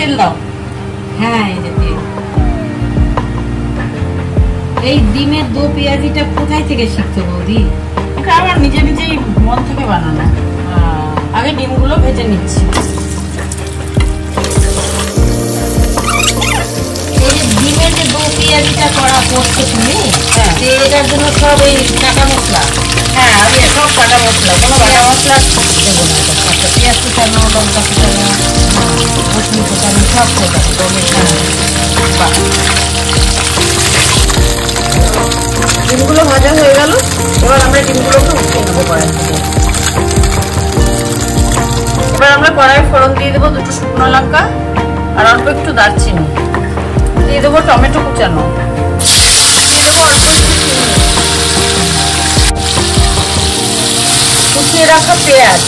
তেল দাও। হ্যাঁ এই যে তেল। এই ডিমের দো পেঁয়াজিটা কোথায় থেকে শিখছো বৌদি? এটা আমার নিজে নিজেই মন থেকে বানানো। আগে ডিমগুলো ভেজে নিচ্ছি। এই যে ডিমের যে দো পেঁয়াজিটা করছো তুমি, এটার জন্য সব এই কাটা মশলা? হ্যাঁ, আমি সব কাটা মশলা, কোনো বাটা মশলা দেবো না। আচ্ছা, পেঁয়াজ কুচানো, লঙ্কা কুচানো, রসুন কুচানো সব কুচানো। ডিমগুলো ভাজা হয়ে গেল, এবার আমরা ডিমগুলোকে উঠিয়ে নেবো কড়াই থেকে। এবার আমরা কড়াই ফোড়ন দিয়ে দেবো 2টো শুকনো লঙ্কা আর অল্প একটু দারচিনি, দিয়ে দেবো টমেটো কুচানো, দিয়ে দেবো অল্প একটু চিনি, কুচিয়ে রাখা পেঁয়াজ,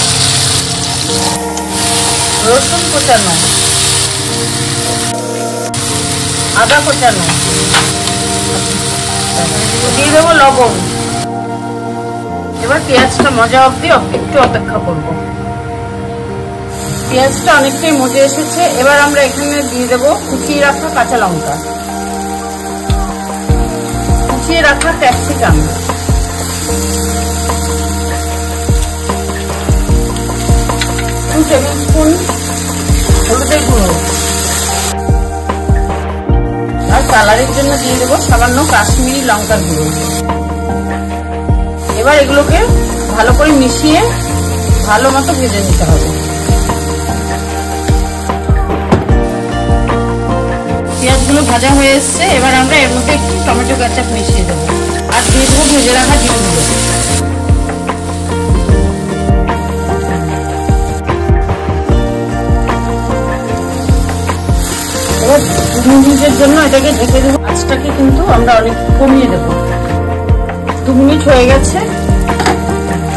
রসুন কুচানো, আদা কুচানো, দিয়ে দেবো লবণ। এবার পেঁয়াজটা মজা অবধি একটু অপেক্ষা করব। পেঁয়াজটা অনেকটাই মজে এসেছে, এবার আমরা এখানে দিয়ে দেবো কুচিয়ে রাখা কাঁচা লঙ্কা, কুচিয়ে রাখা ক্যাপসিকাম, 2 টেবিল স্পুন হলুদের গুঁড়ো, আর কালারের জন্য দিয়ে দেবো সামান্য কাশ্মীরি লঙ্কার গুঁড়ো। এবার এগুলোকে ভালো করে মিশিয়ে ভালো মতো ভেজে নিতে হবে। পেঁয়াজগুলো ভাজা হয়ে এসছে, এবার আমরা এর মধ্যে একটু টমেটো কেচাপ মিশিয়ে দেবো আর দিয়ে দেবো ভেজে রাখা ডিমগুলো। এবার 2 মিনিটের জন্য এটাকে ঢেকে দেবো। আঁচটাকে কিন্তু আমরা অনেক কমিয়ে দেবো। 2 মিনিট হয়ে গেছে,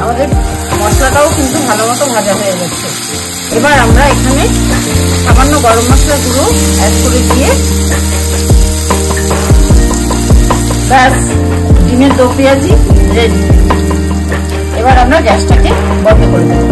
আমাদের মশলাটাও কিন্তু ভালো মতো ভাজা হয়ে গেছে। এবার আমরা এখানে সামান্য গরম মশলা গুঁড়ো অ্যাড করে দিয়ে ব্যাস, ডিমের দো পেঁয়াজি রেডি। এবার আমরা গ্যাসটাকে বন্ধ করে দেবো।